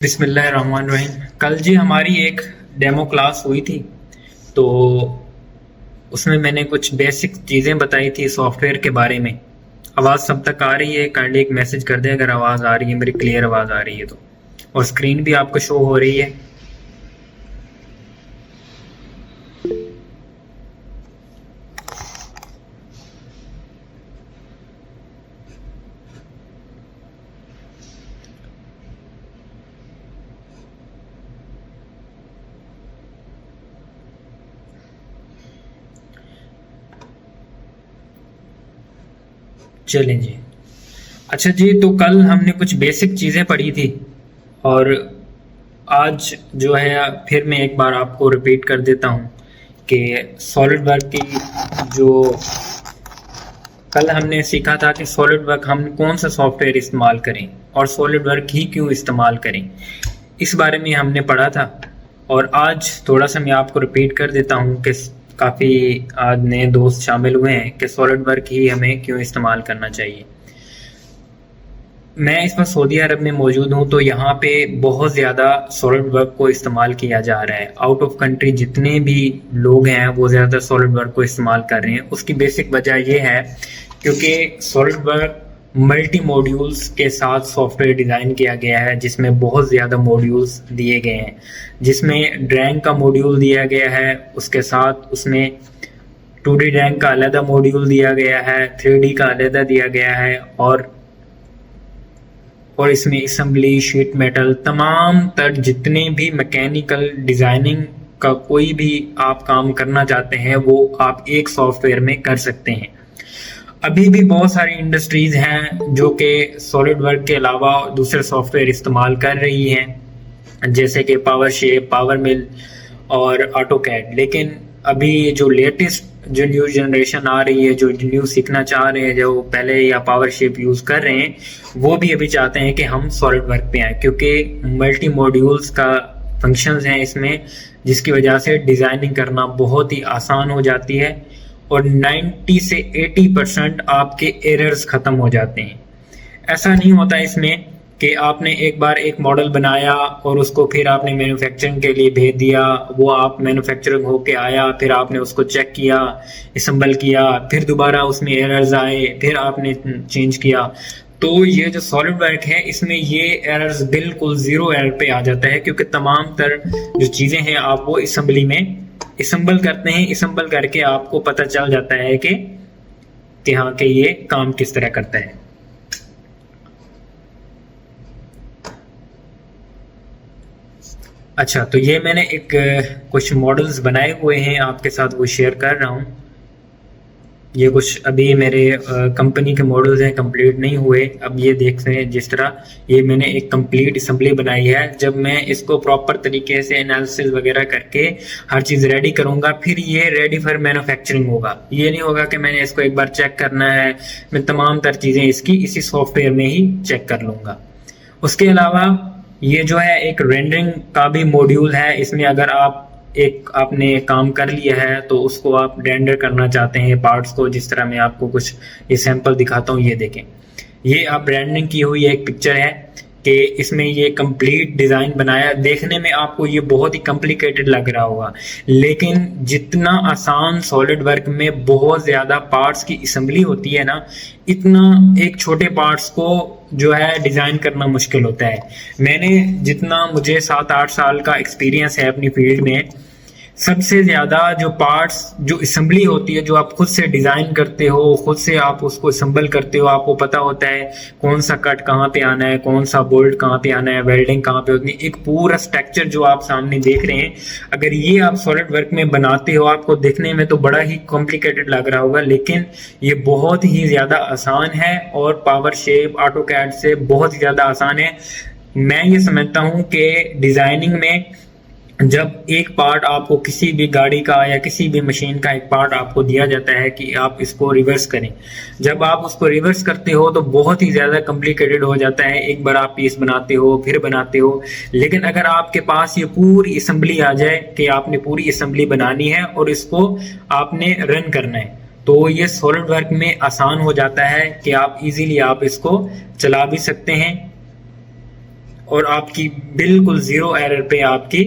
बिस्मिल्लाहिर्रहमानिर्रहीम। कल जी हमारी एक डेमो क्लास हुई थी। तो उसमें मैंने कुछ बेसिक चीज़ें बताई थी सॉफ्टवेयर के बारे में। आवाज़ सब तक आ रही है? काइंडली एक मैसेज कर दें अगर आवाज़ आ रही है, मेरी क्लियर आवाज़ आ रही है तो। और स्क्रीन भी आपको शो हो रही है। चलें जी। अच्छा जी, तो कल हमने कुछ बेसिक चीज़ें पढ़ी थी और आज जो है फिर मैं एक बार आपको रिपीट कर देता हूँ कि सॉलिड वर्क की जो कल हमने सीखा था कि सॉलिड वर्क हम कौन सा सॉफ्टवेयर इस्तेमाल करें और सॉलिड वर्क ही क्यों इस्तेमाल करें, इस बारे में हमने पढ़ा था। और आज थोड़ा सा मैं आपको रिपीट कर देता हूँ कि काफ़ी आज नए दोस्त शामिल हुए हैं कि सॉलिड वर्क ही हमें क्यों इस्तेमाल करना चाहिए। मैं इस वक्त सऊदी अरब में मौजूद हूँ, तो यहाँ पे बहुत ज़्यादा सॉलिड वर्क को इस्तेमाल किया जा रहा है। आउट ऑफ कंट्री जितने भी लोग हैं वो ज़्यादा सॉलिड वर्क को इस्तेमाल कर रहे हैं। उसकी बेसिक वजह ये है क्योंकि सॉलिड वर्क मल्टी मॉड्यूल्स के साथ सॉफ्टवेयर डिज़ाइन किया गया है, जिसमें बहुत ज़्यादा मॉड्यूल्स दिए गए हैं, जिसमें ड्राइंग का मॉड्यूल दिया गया है, उसके साथ उसमें 2D ड्राइंग का अलग मॉड्यूल दिया गया है, 3D का अलग दिया गया है, और इसमें असेंबली, शीट मेटल, तमाम तर जितने भी मैकेनिकल डिज़ाइनिंग का कोई भी आप काम करना चाहते हैं वो आप एक सॉफ्टवेयर में कर सकते हैं। अभी भी बहुत सारी इंडस्ट्रीज हैं जो कि सॉलिड वर्क के अलावा दूसरे सॉफ्टवेयर इस्तेमाल कर रही हैं, जैसे कि पावर शेप, पावर मिल और ऑटो कैड। लेकिन अभी जो लेटेस्ट जो न्यू जनरेशन आ रही है, जो न्यू सीखना चाह रहे हैं, जो पहले या पावर शेप यूज़ कर रहे हैं, वो भी अभी चाहते हैं कि हम सॉलिड वर्क पे आए, क्योंकि मल्टी मॉड्यूल्स का फंक्शंस हैं इसमें, जिसकी वजह से डिज़ाइनिंग करना बहुत ही आसान हो जाती है और 90 से 80% आपके एरर्स ख़त्म हो जाते हैं। ऐसा नहीं होता इसमें कि आपने एक बार एक मॉडल बनाया और उसको फिर आपने मैन्युफैक्चरिंग के लिए भेज दिया, वो आप मैन्युफैक्चरिंग होके आया, फिर आपने उसको चेक किया, असम्बल किया, फिर दोबारा उसमें एरर्स आए, फिर आपने चेंज किया। तो ये जो सॉलिड वर्क है इसमें ये एरर्स बिल्कुल ज़ीरो एरर पे आ जाता है, क्योंकि तमाम तर जो चीज़ें हैं आप वो असम्बली में असम्बल करते हैं। असम्बल करके आपको पता चल जाता है कि हाँ कि ये काम किस तरह करता है। अच्छा, तो ये मैंने एक कुछ मॉडल्स बनाए हुए हैं, आपके साथ वो शेयर कर रहा हूँ। ये कुछ अभी मेरे कंपनी के मॉडल्स हैं, कंप्लीट नहीं हुए। अब ये देख रहे हैं जिस तरह ये मैंने एक कंप्लीट असेंबली बनाई है। जब मैं इसको प्रॉपर तरीके से एनालिसिस वगैरह करके हर चीज़ रेडी करूँगा, फिर ये रेडी फॉर मैन्युफैक्चरिंग होगा। ये नहीं होगा कि मैंने इसको एक बार चेक करना है, मैं तमाम तर चीज़ें इसकी इसी सॉफ्टवेयर में ही चेक कर लूँगा। उसके अलावा ये जो है एक रेंडरिंग का भी मॉड्यूल है। इसमें अगर आप एक आपने काम कर लिया है तो उसको आप रेंडर करना चाहते हैं पार्ट्स को, जिस तरह मैं आपको कुछ ये सैंपल दिखाता हूँ। ये देखें, ये आप रेंडरिंग की हुई एक पिक्चर है कि इसमें ये कंप्लीट डिज़ाइन बनाया। देखने में आपको ये बहुत ही कॉम्प्लिकेटेड लग रहा होगा, लेकिन जितना आसान सॉलिड वर्क में बहुत ज़्यादा पार्ट्स की असेंबली होती है ना, इतना एक छोटे पार्ट्स को जो है डिज़ाइन करना मुश्किल होता है। मैंने जितना मुझे 7-8 साल का एक्सपीरियंस है अपनी फील्ड में, सबसे ज़्यादा जो पार्ट्स जो असेंबली होती है, जो आप खुद से डिज़ाइन करते हो, खुद से आप उसको असेंबल करते हो, आपको पता होता है कौन सा कट कहाँ पे आना है, कौन सा बोल्ट कहाँ पे आना है, वेल्डिंग कहाँ पे होती है, एक पूरा स्ट्रक्चर जो आप सामने देख रहे हैं, अगर ये आप सॉलिड वर्क में बनाते हो, आपको देखने में तो बड़ा ही कॉम्प्लिकेटेड लग रहा होगा, लेकिन ये बहुत ही ज़्यादा आसान है और पावर शेप, ऑटो कैड से बहुत ही ज़्यादा आसान है। मैं ये समझता हूँ कि डिज़ाइनिंग में जब एक पार्ट आपको किसी भी गाड़ी का या किसी भी मशीन का एक पार्ट आपको दिया जाता है कि आप इसको रिवर्स करें, जब आप उसको रिवर्स करते हो तो बहुत ही ज़्यादा कॉम्प्लिकेटेड हो जाता है। एक बार आप पीस बनाते हो, फिर बनाते हो, लेकिन अगर आपके पास ये पूरी असेंबली आ जाए कि आपने पूरी असेंबली बनानी है और इसको आपने रन करना है, तो ये सॉलिड वर्क में आसान हो जाता है कि आप इजीली आप इसको चला भी सकते हैं और आपकी बिल्कुल ज़ीरो एरर पे आपकी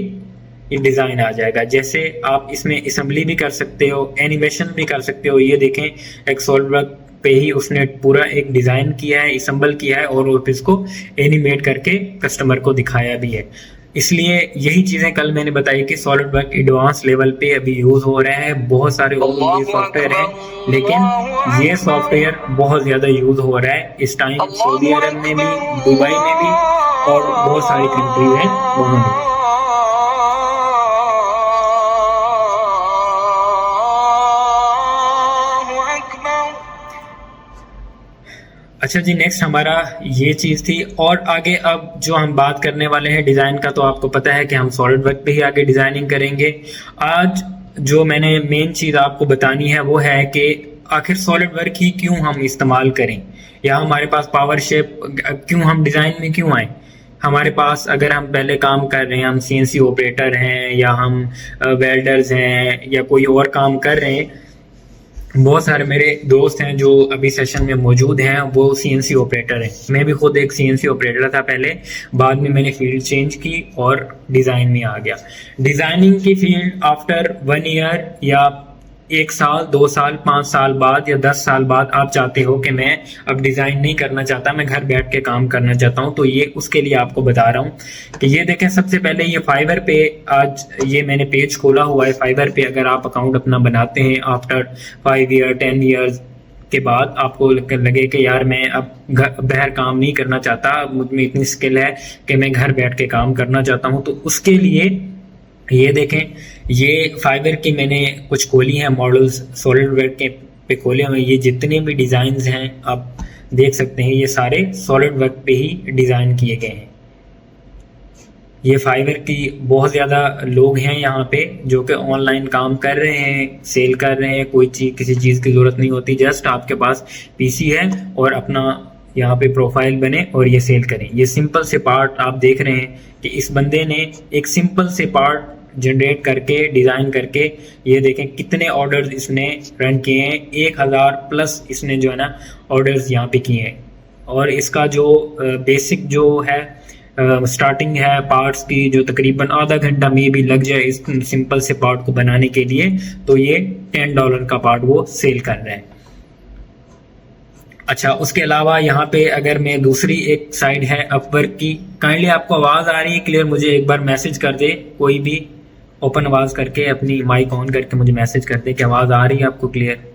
ये डिज़ाइन आ जाएगा। जैसे आप इसमें असेंबली भी कर सकते हो, एनिमेशन भी कर सकते हो। ये देखें, एक सॉलिडवर्क पे ही उसने पूरा एक डिज़ाइन किया है, असेंबल किया है और इसको एनिमेट करके कस्टमर को दिखाया भी है। इसलिए यही चीज़ें कल मैंने बताई कि सॉलिडवर्क एडवांस लेवल पे अभी यूज़ हो रहा है। बहुत सारे और ये सॉफ्टवेयर हैं, लेकिन ये सॉफ्टवेयर बहुत ज़्यादा यूज़ हो रहा है इस टाइम सऊदी अरब में भी, दुबई में भी और बहुत सारी कंट्री हैं वहाँ भी। अच्छा जी, नेक्स्ट हमारा ये चीज़ थी। और आगे अब जो हम बात करने वाले हैं डिज़ाइन का, तो आपको पता है कि हम सॉलिड वर्क पे ही आगे डिज़ाइनिंग करेंगे। आज जो मैंने मेन चीज़ आपको बतानी है वो है कि आखिर सॉलिड वर्क ही क्यों हम इस्तेमाल करें, या हमारे पास पावर शेप क्यों, हम डिज़ाइन में क्यों आए। हमारे पास अगर हम पहले काम कर रहे हैं, हम सीएनसी ऑपरेटर हैं या हम वेल्डर्स हैं या कोई और काम कर रहे हैं। बहुत सारे मेरे दोस्त हैं जो अभी सेशन में मौजूद हैं, वो सीएनसी ऑपरेटर हैं। मैं भी खुद एक सीएनसी ऑपरेटर था पहले, बाद में मैंने फील्ड चेंज की और डिज़ाइन में आ गया। डिज़ाइनिंग की फील्ड आफ्टर 1 ईयर या 1 साल, 2 साल, 5 साल बाद या 10 साल बाद आप चाहते हो कि मैं अब डिज़ाइन नहीं करना चाहता, मैं घर बैठ के काम करना चाहता हूँ, तो ये उसके लिए आपको बता रहा हूँ कि ये देखें। सबसे पहले ये फाइवर पे आज ये मैंने पेज खोला हुआ है। फाइवर पे अगर आप अकाउंट अपना बनाते हैं आफ्टर 5 ईयर 10 ईयर्स के बाद, आपको लगे कि यार मैं अब बाहर काम नहीं करना चाहता, मुझ में इतनी स्किल है कि मैं घर बैठ के काम करना चाहता हूँ, तो उसके लिए ये देखें, ये फाइबर की मैंने कुछ खोली हैं मॉडल्स, सॉलिडवर्क के पे खोले हुए। ये जितने भी डिज़ाइंस हैं आप देख सकते हैं, ये सारे सॉलिडवर्क पे ही डिज़ाइन किए गए हैं। ये फाइबर की बहुत ज़्यादा लोग हैं यहाँ पे जो कि ऑनलाइन काम कर रहे हैं, सेल कर रहे हैं। कोई चीज़, किसी चीज़ की ज़रूरत नहीं होती, जस्ट आपके पास पीसी है और अपना यहाँ पे प्रोफाइल बने और ये सेल करें। ये सिंपल से पार्ट आप देख रहे हैं कि इस बंदे ने एक सिंपल से पार्ट जनरेट करके, डिज़ाइन करके, ये देखें कितने ऑर्डर्स इसने रन किए हैं। 1000 प्लस इसने जो है ना ऑर्डर्स यहाँ पे किए हैं। और इसका जो बेसिक जो है स्टार्टिंग है पार्ट्स की, जो तकरीबन आधा घंटा में भी लग जाए इस सिंपल से पार्ट को बनाने के लिए, तो ये $10 का पार्ट वो सेल कर रहा है। अच्छा, उसके अलावा यहाँ पे अगर मैं दूसरी एक साइड है अपवर्क की, काइंडली आपको आवाज़ आ रही है क्लियर? मुझे एक बार मैसेज कर दे, कोई भी ओपन आवाज़ करके अपनी माइक ऑन करके मुझे मैसेज कर दे कि आवाज़ आ रही है आपको क्लियर।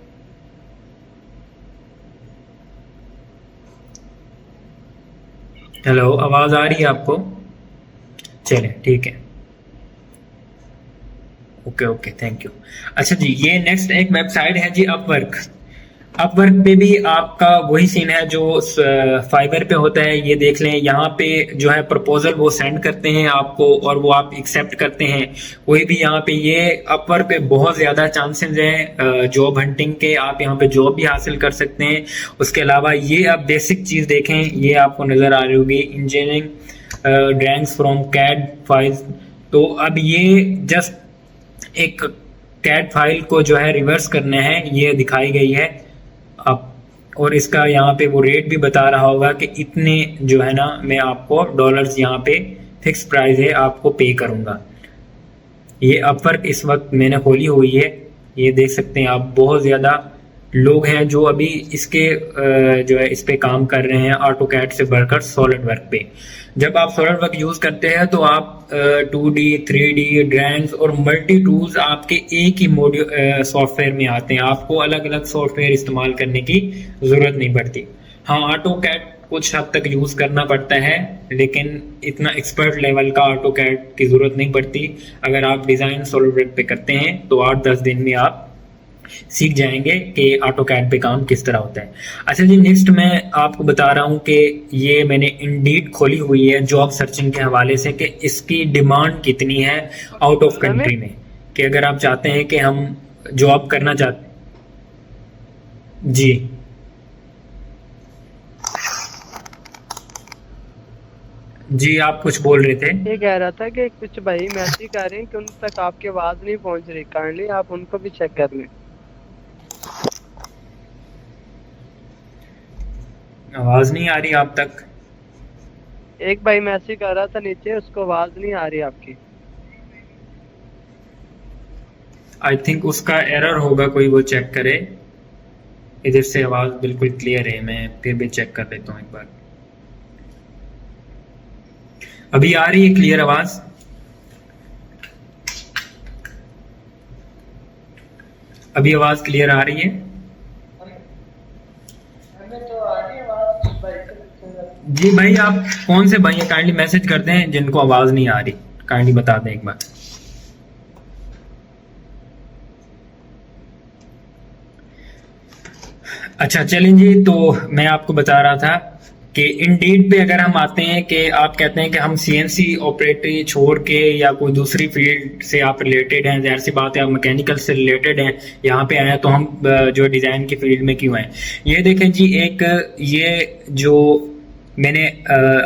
हेलो, आवाज़ आ रही है आपको? चलें, ठीक है, ओके ओके, थैंक यू। अच्छा जी, ये नेक्स्ट एक वेबसाइट है जी अपवर्क। अपवर्क पे भी आपका वही सीन है जो फाइबर पे होता है। ये देख लें, यहाँ पे जो है प्रपोजल वो सेंड करते हैं आपको और वो आप एक्सेप्ट करते हैं। कोई भी यहाँ पे ये अपवर्क पे बहुत ज़्यादा चांसेस हैं जॉब हंटिंग के, आप यहाँ पे जॉब भी हासिल कर सकते हैं। उसके अलावा ये आप बेसिक चीज़ देखें, ये आपको नज़र आ रही होगी, engineering drawings from CAD files. तो अब ये जस्ट एक कैड फाइल को जो है रिवर्स करना है, ये दिखाई गई है आप। और इसका यहाँ पे वो रेट भी बता रहा होगा कि इतने जो है ना मैं आपको डॉलर्स यहाँ पे फिक्स प्राइस है आपको पे करूँगा। ये अपवर्क इस वक्त मैंने खोली हुई है, ये देख सकते हैं आप। बहुत ज़्यादा लोग हैं जो अभी इसके जो है इस पे काम कर रहे हैं, ऑटोकैड से बढ़कर सॉलिड वर्क पे। जब आप सॉलिड वर्क यूज़ करते हैं तो आप 2D 3D ड्राइंग्स और मल्टी टूल्स आपके एक ही मॉड्यूल सॉफ्टवेयर में आते हैं। आपको अलग अलग सॉफ्टवेयर इस्तेमाल करने की ज़रूरत नहीं पड़ती। हाँ, ऑटोकैड कुछ हद तक यूज़ करना पड़ता है, लेकिन इतना एक्सपर्ट लेवल का ऑटोकैड की ज़रूरत नहीं पड़ती। अगर आप डिज़ाइन सॉलिड वर्क पे करते हैं तो 8-10 दिन में आप सीख जाएंगे कि ऑटोकैड पे काम किस तरह होता है। अच्छा जी, नेक्स्ट मैं आपको बता रहा हूँ कि ये मैंने इंडीड खोली हुई है जॉब सर्चिंग के हवाले से कि इसकी डिमांड कितनी है आउट ऑफ कंट्री में, कि अगर आप चाहते हैं कि हम जॉब करना चाहते जी। जी, आप कुछ बोल रहे थे? ये कह रहा था कि कुछ भाई मैसेज कर रहे हैं कि उन तक आपकी आवाज़ नहीं पहुंच रही, काइंडली आप उनको भी चेक कर लें। आवाज़ नहीं आ रही आप तक? एक भाई मैसेज कर रहा था नीचे, उसको आवाज नहीं आ रही आपकी। आई थिंक उसका एरर होगा कोई, वो चेक करे। इधर से आवाज बिल्कुल क्लियर है, मैं फिर भी चेक कर लेता हूँ एक बार। अभी आ रही है क्लियर आवाज? अभी आवाज क्लियर आ रही है? जी भाई, आप कौन से भाई हैं? काइंडली मैसेज करते हैं जिनको आवाज नहीं आ रही, काइंडली बता दें एक बार। अच्छा चलें जी, तो मैं आपको बता रहा था कि इंडीड पे अगर हम आते हैं कि आप कहते हैं कि हम सीएनसी ऑपरेटर छोड़ के या कोई दूसरी फील्ड से आप रिलेटेड हैं, ज़ाहिर सी बात है आप मैकेनिकल से रिलेटेड हैं, यहाँ पे आए हैं, तो हम जो डिज़ाइन की फील्ड में क्यों आए? ये देखें जी, एक ये जो मैंने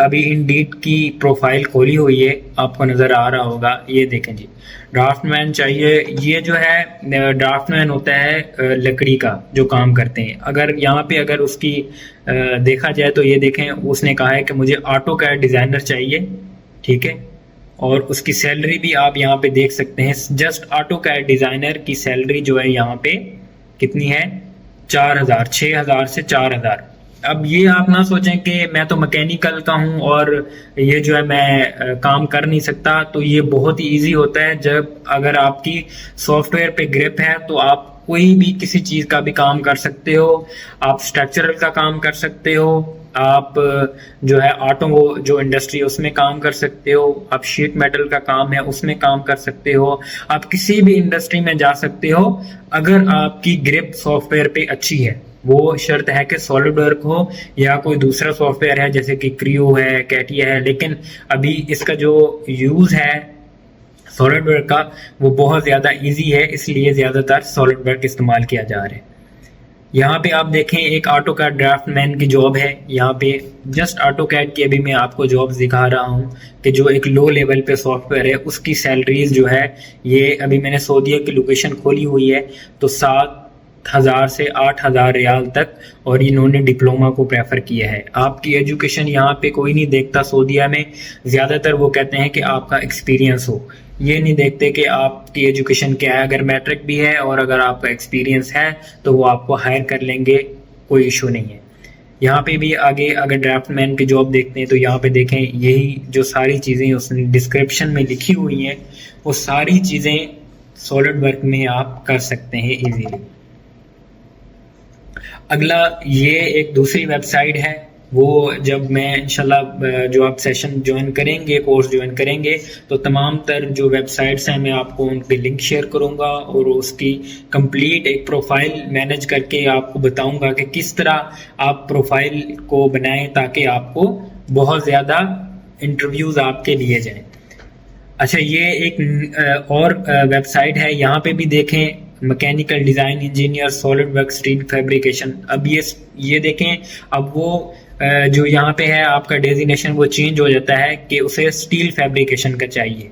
अभी इंडीड की प्रोफाइल खोली हुई है, आपको नज़र आ रहा होगा, ये देखें जी, ड्राफ्टमैन चाहिए। ये जो है ड्राफ्टमैन होता है लकड़ी का जो काम करते हैं। अगर यहाँ पे अगर उसकी देखा जाए तो ये देखें, उसने कहा है कि मुझे ऑटो कैड डिज़ाइनर चाहिए, ठीक है, और उसकी सैलरी भी आप यहाँ पे देख सकते हैं। जस्ट ऑटो कैड डिज़ाइनर की सैलरी जो है यहाँ पे कितनी है? 4,000, 6,000 से 4,000। अब ये आप ना सोचें कि मैं तो मैकेनिकल का हूँ और ये जो है मैं काम कर नहीं सकता। तो ये बहुत ही ईजी होता है, जब अगर आपकी सॉफ्टवेयर पे ग्रिप है तो आप कोई भी किसी चीज़ का भी काम कर सकते हो। आप स्ट्रक्चरल का काम कर सकते हो, आप जो है ऑटो जो इंडस्ट्री है उसमें काम कर सकते हो, आप शीट मेटल का काम है उसमें काम कर सकते हो, आप किसी भी इंडस्ट्री में जा सकते हो अगर आपकी ग्रिप सॉफ्टवेयर पे अच्छी है। वो शर्त है कि सॉलिड वर्क हो या कोई दूसरा सॉफ्टवेयर है जैसे कि क्रियो है, कैटिया है, लेकिन अभी इसका जो यूज़ है सॉलिड वर्क का वो बहुत ज़्यादा इजी है, इसलिए ज़्यादातर सॉलिड वर्क इस्तेमाल किया जा रहा है। यहाँ पे आप देखें एक ऑटो कैड ड्राफ्टमैन की जॉब है, यहाँ पे जस्ट ऑटो कैड की अभी मैं आपको जॉब दिखा रहा हूँ कि जो एक लो लेवल पे सॉफ्टवेयर है उसकी सैलरीज जो है, ये अभी मैंने सऊदीया की लोकेशन खोली हुई है तो 7,000 से 8,000 रियाल तक, और इन्होंने डिप्लोमा को प्रेफर किया है। आपकी एजुकेशन यहाँ पे कोई नहीं देखता सऊदीया में, ज़्यादातर वो कहते हैं कि आपका एक्सपीरियंस हो, ये नहीं देखते कि आपकी एजुकेशन क्या है। अगर मैट्रिक भी है और अगर आपका एक्सपीरियंस है तो वो आपको हायर कर लेंगे, कोई इशू नहीं है। यहाँ पे भी आगे अगर ड्राफ्टमैन की जॉब देखते हैं तो यहाँ पे देखें, यही जो सारी चीज़ें उसने डिस्क्रिप्शन में लिखी हुई हैं वो सारी चीज़ें सॉलिड वर्क में आप कर सकते हैं इजीली। अगला ये एक दूसरी वेबसाइट है, वो जब मैं इंशाल्लाह जो आप सेशन ज्वाइन करेंगे, कोर्स ज्वाइन करेंगे, तो तमाम तर जो वेबसाइट्स हैं मैं आपको उन पे लिंक शेयर करूंगा और उसकी कंप्लीट एक प्रोफाइल मैनेज करके आपको बताऊंगा कि किस तरह आप प्रोफाइल को बनाएं ताकि आपको बहुत ज़्यादा इंटरव्यूज़ आपके लिए जाएं। अच्छा, ये एक और वेबसाइट है, यहाँ पे भी देखें, mechanical design engineer solid work steel fabrication. अब ये देखें, अब वो जो यहाँ पे है आपका डेजिग्नेशन वो चेंज हो जाता है कि उसे स्टील फैब्रिकेशन का चाहिए।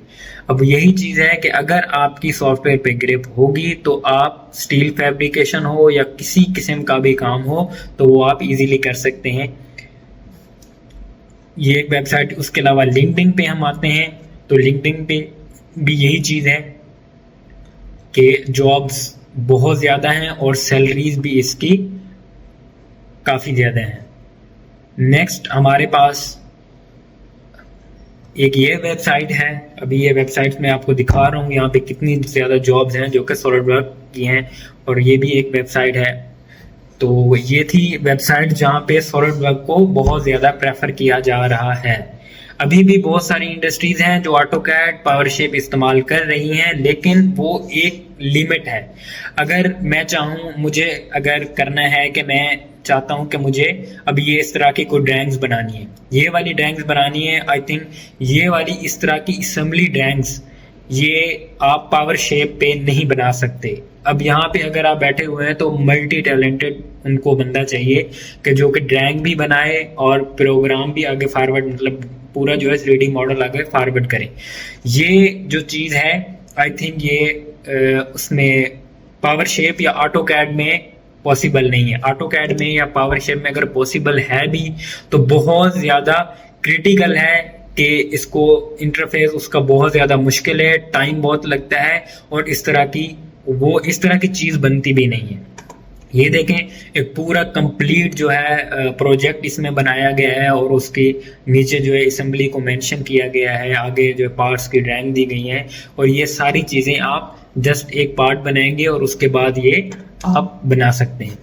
अब यही चीज़ है कि अगर आपकी सॉफ्टवेयर पे ग्रिप होगी तो आप स्टील फैब्रिकेशन हो या किसी किस्म का भी काम हो तो वो आप इजीली कर सकते हैं। ये एक वेबसाइट। उसके अलावा लिंक्डइन पे हम आते हैं तो लिंक्डइन पे भी यही चीज़ है कि जॉब्स बहुत ज़्यादा हैं और सैलरीज भी इसकी काफ़ी ज़्यादा हैं। नेक्स्ट हमारे पास एक ये वेबसाइट है, अभी ये वेबसाइट मैं आपको दिखा रहा हूँ यहाँ पे कितनी ज़्यादा जॉब्स हैं जो कि सॉलिड वर्क की हैं, और ये भी एक वेबसाइट है। तो ये थी वेबसाइट जहाँ पे सॉलिड वर्क को बहुत ज़्यादा प्रेफर किया जा रहा है। अभी भी बहुत सारी इंडस्ट्रीज हैं जो ऑटोकैड, पावरशेप इस्तेमाल कर रही हैं, लेकिन वो एक लिमिट है। अगर मैं चाहूँ, मुझे अगर करना है कि मैं चाहता हूँ कि मुझे अब ये इस तरह की कोई ड्राइंग्स बनानी है, ये वाली ड्राइंग्स बनानी है, आई थिंक ये वाली इस तरह की असेंबली ड्राइंग्स ये आप पावर शेप पे नहीं बना सकते। अब यहाँ पे अगर आप बैठे हुए हैं तो मल्टी टैलेंटेड उनको बंदा चाहिए कि जो कि ड्राइंग भी बनाए और प्रोग्राम भी आगे फॉरवर्ड, मतलब पूरा जो है 3D मॉडल आगे फॉरवर्ड करें। ये जो चीज़ है आई थिंक ये उसमें पावर शेप या ऑटो कैड में पॉसिबल नहीं है। ऑटो कैड में या पावर शेप में अगर पॉसिबल है भी तो बहुत ज़्यादा क्रिटिकल है कि इसको इंटरफेस उसका बहुत ज़्यादा मुश्किल है, टाइम बहुत लगता है और इस तरह की चीज़ बनती भी नहीं है। ये देखें, एक पूरा कंप्लीट जो है प्रोजेक्ट इसमें बनाया गया है और उसके नीचे जो है असेंबली को मेंशन किया गया है, आगे जो है पार्ट्स की ड्राइंग दी गई है और ये सारी चीज़ें आप जस्ट एक पार्ट बनाएंगे और उसके बाद ये आप बना सकते हैं।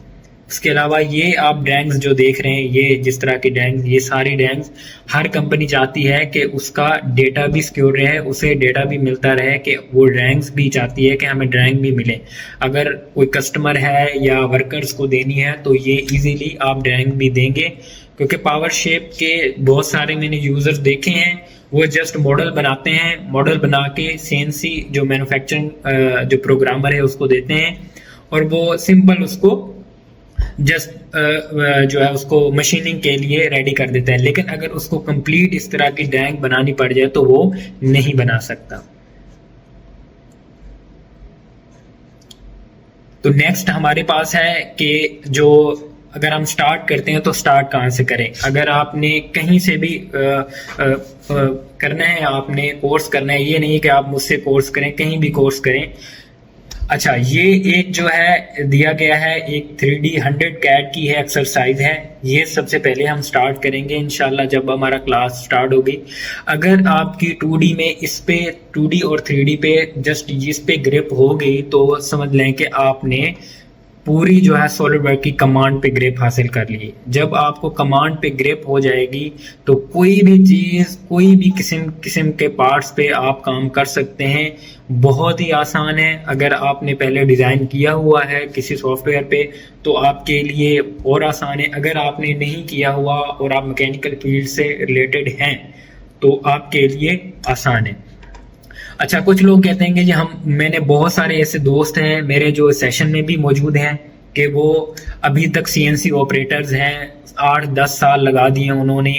उसके अलावा ये आप ड्राइंग्स जो देख रहे हैं, ये जिस तरह की ड्राइंग्स, ये सारी ड्राइंग्स हर कंपनी चाहती है कि उसका डेटा भी सिक्योर रहे, उसे डेटा भी मिलता रहे, कि वो ड्राइंग्स भी चाहती है कि हमें ड्राइंग भी मिले। अगर कोई कस्टमर है या वर्कर्स को देनी है तो ये इजीली आप ड्राइंग भी देंगे, क्योंकि पावर शेप के बहुत सारे मैंने यूजर्स देखे हैं, वो जस्ट मॉडल बनाते हैं, मॉडल बना के सीएनसी जो मैन्युफैक्चरिंग जो प्रोग्रामर है उसको देते हैं और वो सिंपल उसको जस्ट जो है उसको मशीनिंग के लिए रेडी कर देता है। लेकिन अगर उसको कंप्लीट इस तरह की ड्राइंग बनानी पड़ जाए तो वो नहीं बना सकता। तो नेक्स्ट हमारे पास है कि जो अगर हम स्टार्ट करते हैं तो स्टार्ट कहाँ से करें। अगर आपने कहीं से भी करना है, आपने कोर्स करना है, ये नहीं कि आप मुझसे कोर्स करें, कहीं भी कोर्स करें। अच्छा, ये एक जो है दिया गया है, एक 3D 100 कैट की है एक्सरसाइज है, ये सबसे पहले हम स्टार्ट करेंगे इंशाल्लाह जब हमारा क्लास स्टार्ट होगी। अगर आपकी 2D में इस पे 2D और 3D पे जस्ट इस पे ग्रिप हो गई तो समझ लें कि आपने पूरी जो है सॉलिड वर्क की कमांड पे ग्रिप हासिल कर ली। जब आपको कमांड पे ग्रिप हो जाएगी तो कोई भी चीज़, कोई भी किस्म के पार्ट्स पे आप काम कर सकते हैं। बहुत ही आसान है। अगर आपने पहले डिज़ाइन किया हुआ है किसी सॉफ्टवेयर पे तो आपके लिए और आसान है। अगर आपने नहीं किया हुआ और आप मैकेनिकल फील्ड से रिलेटेड हैं तो आपके लिए आसान है। अच्छा, कुछ लोग कहते हैं कि जी मैंने बहुत सारे ऐसे दोस्त हैं मेरे जो सेशन में भी मौजूद हैं कि वो अभी तक सीएनसी ऑपरेटर्स हैं, 8-10 साल लगा दिए उन्होंने,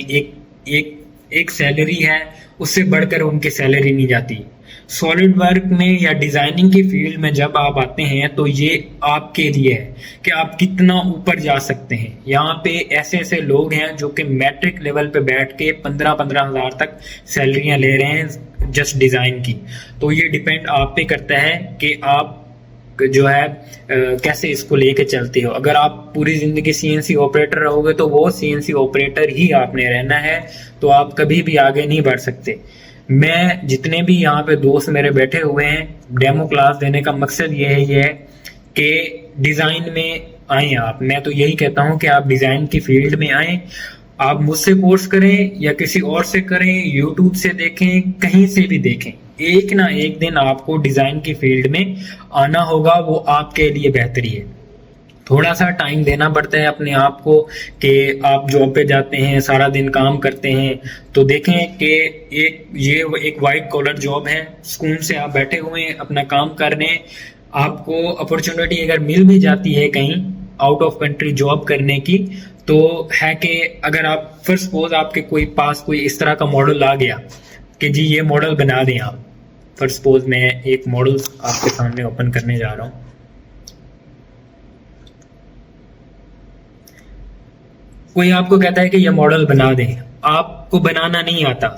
एक सैलरी है, उससे बढ़कर उनकी सैलरी नहीं जाती। सॉलिड वर्क में या डिजाइनिंग की फील्ड में जब आप आते हैं तो ये आपके लिए है कि आप कितना ऊपर जा सकते हैं। यहाँ पे ऐसे ऐसे लोग हैं जो कि मैट्रिक लेवल पे बैठ के 15-15 हज़ार तक सैलरियां ले रहे हैं जस्ट डिजाइन की। तो ये डिपेंड आप पे करता है कि आप जो है कैसे इसको लेके चलते हो। अगर आप पूरी जिंदगी सीएनसी ऑपरेटर रहोगे तो वो सीएनसी ऑपरेटर ही आपने रहना है, तो आप कभी भी आगे नहीं बढ़ सकते। मैं जितने भी यहाँ पे दोस्त मेरे बैठे हुए हैं, डेमो क्लास देने का मकसद ये है कि डिज़ाइन में आए आप। मैं तो यही कहता हूँ कि आप डिज़ाइन की फील्ड में आए, आप मुझसे कोर्स करें या किसी और से करें, यूट्यूब से देखें, कहीं से भी देखें, एक ना एक दिन आपको डिज़ाइन की फील्ड में आना होगा। वो आपके लिए बेहतरी है। थोड़ा सा टाइम देना पड़ता है अपने आप को कि आप जॉब पे जाते हैं, सारा दिन काम करते हैं, तो देखें कि ये एक वाइट कॉलर जॉब है, सुकून से आप बैठे हुए हैं, अपना काम कर रहे हैं। आपको अपॉर्चुनिटी अगर मिल भी जाती है कहीं आउट ऑफ कंट्री जॉब करने की, तो है कि अगर आप फर्स्ट सपोज आपके पास कोई इस तरह का मॉडल आ गया कि जी ये मॉडल बना दें आप। फर्स्ट सपोज मैं एक मॉडल आपके सामने ओपन करने जा रहा हूँ। कोई आपको कहता है कि ये मॉडल बना दें, आपको बनाना नहीं आता।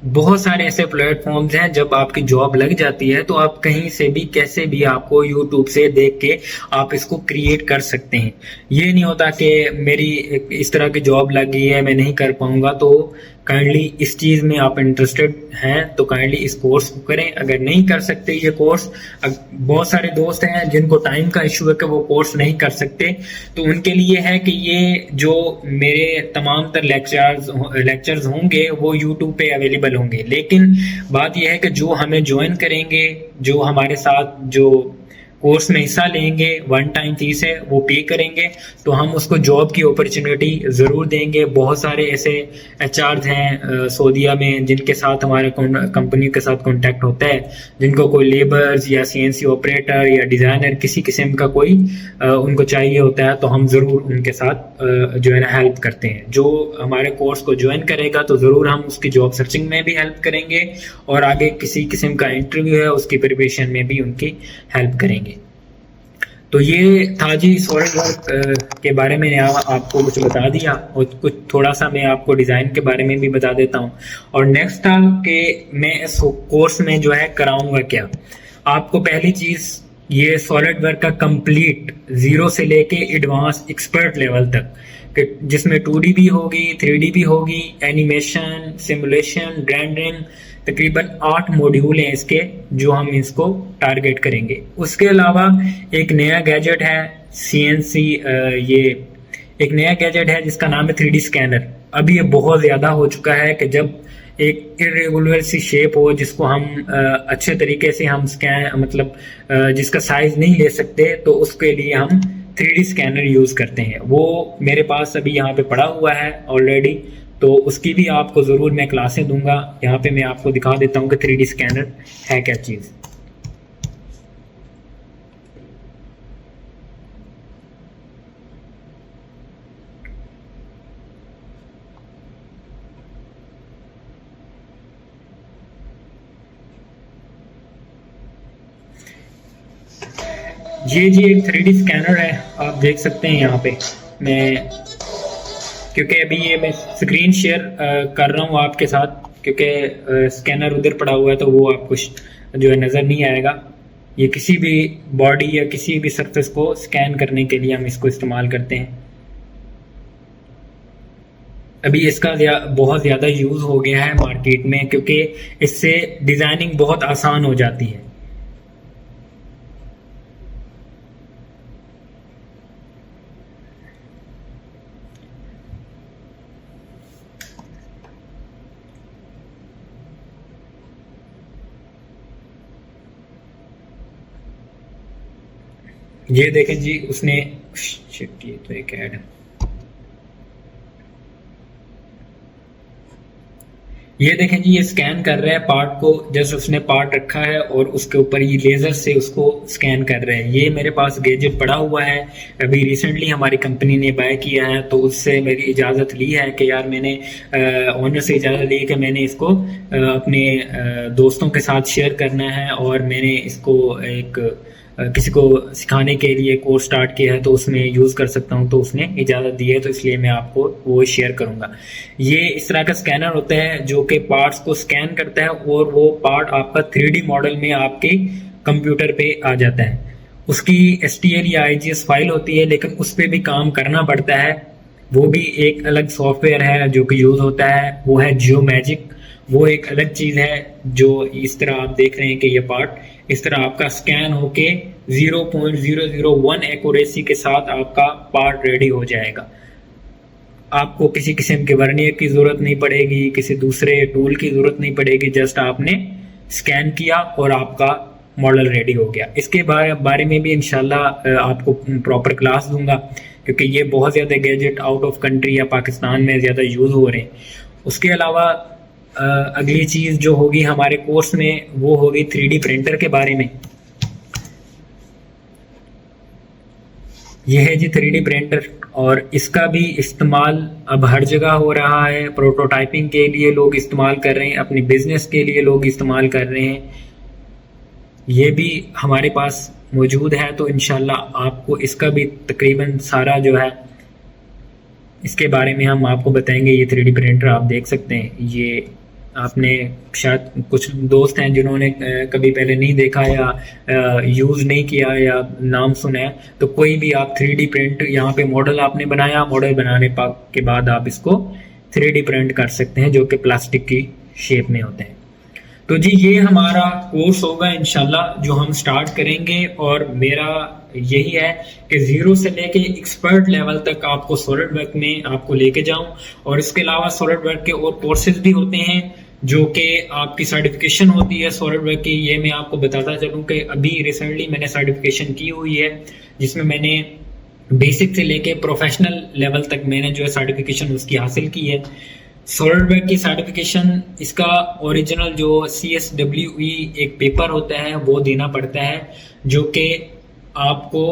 बहुत सारे ऐसे प्लेटफॉर्म्स हैं, जब आपकी जॉब लग जाती है तो आप कहीं से भी कैसे भी आपको यूट्यूब से देख के आप इसको क्रिएट कर सकते हैं। ये नहीं होता कि मेरी इस तरह की जॉब लग गई है मैं नहीं कर पाऊंगा। तो काइंडली इस चीज़ में आप इंटरेस्टेड हैं तो काइंडली इस कोर्स को करें। अगर नहीं कर सकते ये कोर्स, बहुत सारे दोस्त हैं जिनको टाइम का इशू है कि वो कोर्स नहीं कर सकते, तो उनके लिए है कि ये जो मेरे तमाम तर लेक्चर्स होंगे वो यूट्यूब पे अवेलेबल होंगे। लेकिन बात यह है कि जो हमें ज्वाइन करेंगे, जो हमारे साथ जो कोर्स में हिस्सा लेंगे, वन टाइम फीस है वो पे करेंगे, तो हम उसको जॉब की अपॉर्चुनिटी ज़रूर देंगे। बहुत सारे ऐसे एचआर्स हैं सऊदीया में जिनके साथ हमारे कंपनी के साथ कांटेक्ट होता है, जिनको कोई लेबर्स या सीएनसी ऑपरेटर या डिज़ाइनर किसी किस्म का कोई उनको चाहिए होता है, तो हम ज़रूर उनके साथ जो है ना हेल्प करते हैं। जो हमारे कोर्स को ज्वाइन करेगा तो ज़रूर हम उसकी जॉब सर्चिंग में भी हेल्प करेंगे और आगे किसी किस्म का इंटरव्यू है उसकी प्रिपरेशन में भी उनकी हेल्प करेंगे। तो ये था जी सॉलिड वर्क के बारे में आपको कुछ बता दिया, और कुछ थोड़ा सा मैं आपको डिज़ाइन के बारे में भी बता देता हूँ। और नेक्स्ट था कि मैं इस कोर्स में जो है कराऊंगा क्या। आपको पहली चीज़ ये सॉलिड वर्क का कंप्लीट जीरो से लेके एडवांस एक्सपर्ट लेवल तक, जिसमें 2D भी होगी, 3D भी होगी, एनिमेशन, सिमुलेशन, रेंडरिंग, तकरीबन 8 मॉड्यूल हैं इसके जो हम इसको टारगेट करेंगे। उसके अलावा एक नया गैजेट है CNC, ये एक नया गैजेट है जिसका नाम है 3D स्कैनर। अभी ये बहुत ज़्यादा हो चुका है कि जब एक इरेगुलर सी शेप हो जिसको हम अच्छे तरीके से हम जिसका साइज नहीं ले सकते, तो उसके लिए हम 3D स्कैनर यूज़ करते हैं। वो मेरे पास अभी यहाँ पे पड़ा हुआ है ऑलरेडी, तो उसकी भी आपको ज़रूर मैं क्लासें दूंगा। यहाँ पे मैं आपको दिखा देता हूँ कि 3D स्कैनर है क्या चीज़। ये जी एक 3D स्कैनर है, आप देख सकते हैं यहाँ पे। मैं क्योंकि अभी ये मैं स्क्रीन शेयर कर रहा हूँ आपके साथ, क्योंकि स्कैनर उधर पड़ा हुआ है तो वो आपको जो है नज़र नहीं आएगा। ये किसी भी बॉडी या किसी भी सरफेस को स्कैन करने के लिए हम इसको इस्तेमाल करते हैं। अभी इसका बहुत ज़्यादा यूज़ हो गया है मार्केट में, क्योंकि इससे डिज़ाइनिंग बहुत आसान हो जाती है। ये देखें जी, उसने शिट, ये तो एक ऐड है। ये देखें जी, ये स्कैन कर रहा है पार्ट को, जैसे उसने पार्ट रखा है और उसके ऊपर ये लेजर से उसको स्कैन कर रहे हैं। ये मेरे पास गैजेट पड़ा हुआ है, अभी रिसेंटली हमारी कंपनी ने बाय किया है, तो उससे मेरी इजाज़त ली है कि यार मैंने ओनर से इजाज़त ली कि मैंने इसको अपने दोस्तों के साथ शेयर करना है, और मैंने इसको एक किसी को सिखाने के लिए कोर्स स्टार्ट किया है, तो उसमें यूज़ कर सकता हूँ। तो उसने इजाज़त दी है, तो इसलिए मैं आपको वो शेयर करूँगा। ये इस तरह का स्कैनर होता है जो कि पार्ट्स को स्कैन करता है, और वो पार्ट आपका 3D मॉडल में आपके कंप्यूटर पे आ जाता है। उसकी STL या IGS फाइल होती है, लेकिन उस पर भी काम करना पड़ता है। वो भी एक अलग सॉफ्टवेयर है जो कि यूज़ होता है, वो है जियोमैजिक। वो एक अलग चीज़ है जो इस तरह आप देख रहे हैं कि ये पार्ट इस तरह आपका स्कैन होके 0.001 एक्यूरेसी के साथ आपका पार्ट रेडी हो जाएगा। आपको किसी किस्म के वर्नियर की ज़रूरत नहीं पड़ेगी, किसी दूसरे टूल की ज़रूरत नहीं पड़ेगी, जस्ट आपने स्कैन किया और आपका मॉडल रेडी हो गया। इसके बारे में भी इंशाल्लाह आपको प्रॉपर क्लास दूंगा, क्योंकि ये बहुत ज़्यादा गैजेट आउट ऑफ कंट्री या पाकिस्तान में ज़्यादा यूज़ हो रहे हैं। उसके अलावा अगली चीज़ जो होगी हमारे कोर्स में, वो होगी 3D प्रिंटर के बारे में। यह है जी 3D प्रिंटर, और इसका भी इस्तेमाल अब हर जगह हो रहा है। प्रोटोटाइपिंग के लिए लोग इस्तेमाल कर रहे हैं, अपने बिजनेस के लिए लोग इस्तेमाल कर रहे हैं। ये भी हमारे पास मौजूद है, तो इंशाल्लाह आपको इसका भी तकरीबन सारा जो है इसके बारे में हम आपको बताएंगे। ये 3D प्रिंटर आप देख सकते हैं, ये आपने शायद कुछ दोस्त हैं जिन्होंने कभी पहले नहीं देखा या यूज़ नहीं किया या नाम सुना है, तो कोई भी आप 3D प्रिंट यहाँ पे मॉडल आपने बनाया, मॉडल बनाने के बाद आप इसको 3D प्रिंट कर सकते हैं, जो कि प्लास्टिक की शेप में होते हैं। तो जी ये हमारा कोर्स होगा इंशाल्लाह जो हम स्टार्ट करेंगे, और मेरा यही है कि ज़ीरो से लेके एक्सपर्ट लेवल तक आपको सॉलिड वर्क में आपको लेके जाऊं। और इसके अलावा सॉलिड वर्क के और कोर्सेज भी होते हैं जो कि आपकी सर्टिफिकेशन होती है सॉलिड वर्क की। ये मैं आपको बताता चलूं कि अभी रिसेंटली मैंने सर्टिफिकेशन की हुई है, जिसमें मैंने बेसिक से लेके प्रोफेशनल लेवल तक मैंने जो है सर्टिफिकेशन उसकी हासिल की है। सॉलिड वर्क की सर्टिफिकेशन, इसका ओरिजिनल जो CSWE एक पेपर होता है वो देना पड़ता है, जो कि आपको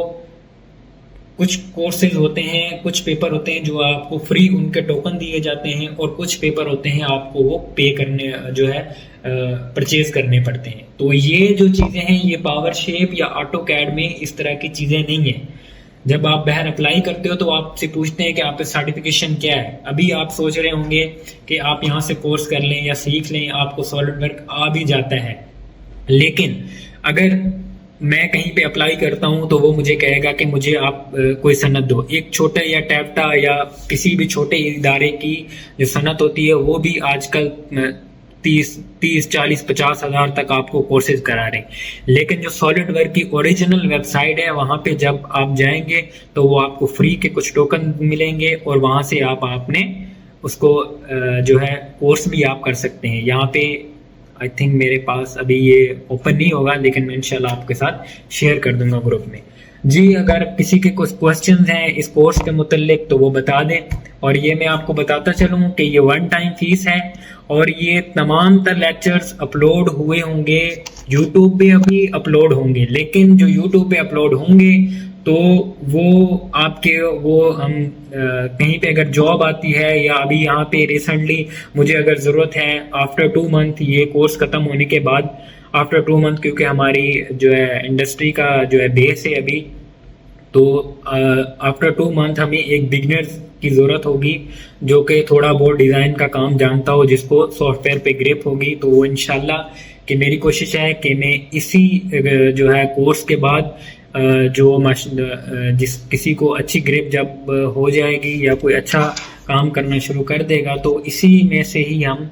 कुछ कोर्सेज होते हैं, कुछ पेपर होते हैं जो आपको फ्री उनके टोकन दिए जाते हैं, और कुछ पेपर होते हैं आपको वो पे करने जो है परचेज करने पड़ते हैं। तो ये जो चीज़ें हैं ये पावर शेप या ऑटोकैड में इस तरह की चीज़ें नहीं है। जब आप बाहर अप्लाई करते हो तो आपसे पूछते हैं कि आपका सर्टिफिकेशन क्या है। अभी आप सोच रहे होंगे कि आप यहाँ से कोर्स कर लें या सीख लें, आपको सॉलिडवर्क आ भी जाता है, लेकिन अगर मैं कहीं पे अप्लाई करता हूं तो वो मुझे कहेगा कि मुझे आप कोई सनद दो। एक छोटे या टैप्टा या किसी भी छोटे इदारे की जो सनद होती है वो भी आजकल 30, 40, 50 हज़ार तक आपको कोर्सेज करा रहे हैं। लेकिन जो सॉलिडवर्क की ओरिजिनल वेबसाइट है वहाँ पे जब आप जाएंगे तो वो आपको फ्री के कुछ टोकन मिलेंगे, और वहाँ से आप आपने उसको जो है कोर्स भी आप कर सकते हैं। यहाँ पे आई थिंक मेरे पास अभी ये ओपन नहीं होगा, लेकिन मैं इंशाल्लाह आपके साथ शेयर कर दूंगा ग्रुप में। जी, अगर किसी के कुछ क्वेश्चंस हैं इस कोर्स के मुतल्लिक तो वो बता दें। और ये मैं आपको बताता चलूँ कि ये 1 टाइम फीस है, और ये तमाम तर लेक्चर्स अपलोड हुए होंगे, यूट्यूब पे अभी अपलोड होंगे, लेकिन जो यूट्यूब पे अपलोड होंगे तो वो आपके वो हम कहीं पे अगर जॉब आती है या अभी यहाँ पे रिसेंटली मुझे अगर ज़रूरत है आफ्टर 2 मंथ, ये कोर्स ख़त्म होने के बाद आफ्टर 2 मंथ, क्योंकि हमारी जो है इंडस्ट्री का जो है बेस है अभी, तो आफ्टर 2 मंथ हमें एक बिगनर्स की ज़रूरत होगी जो कि थोड़ा बहुत डिज़ाइन का काम जानता हो, जिसको सॉफ्टवेयर पे ग्रिप होगी। तो वो इंशाल्लाह कि मेरी कोशिश है कि मैं इसी जो है कोर्स के बाद जो जिस किसी को अच्छी ग्रिप जब हो जाएगी या कोई अच्छा काम करना शुरू कर देगा तो इसी में से ही हम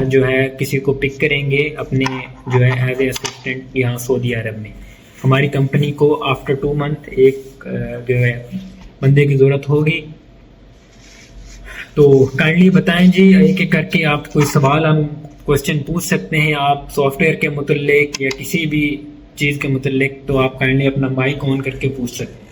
जो है किसी को पिक करेंगे अपने जो है एज ए असिस्टेंट यहाँ सऊदी अरब में। हमारी कंपनी को आफ्टर 2 मंथ एक जो है बंदे की ज़रूरत होगी। तो काइंडली बताएं जी, एक एक करके आप कोई सवाल हम क्वेश्चन पूछ सकते हैं आप सॉफ्टवेयर के मुतल्लिक या किसी भी चीज़ के मुतल्लिक, तो आप काइंडली अपना माइक ऑन करके पूछ सकते हैं।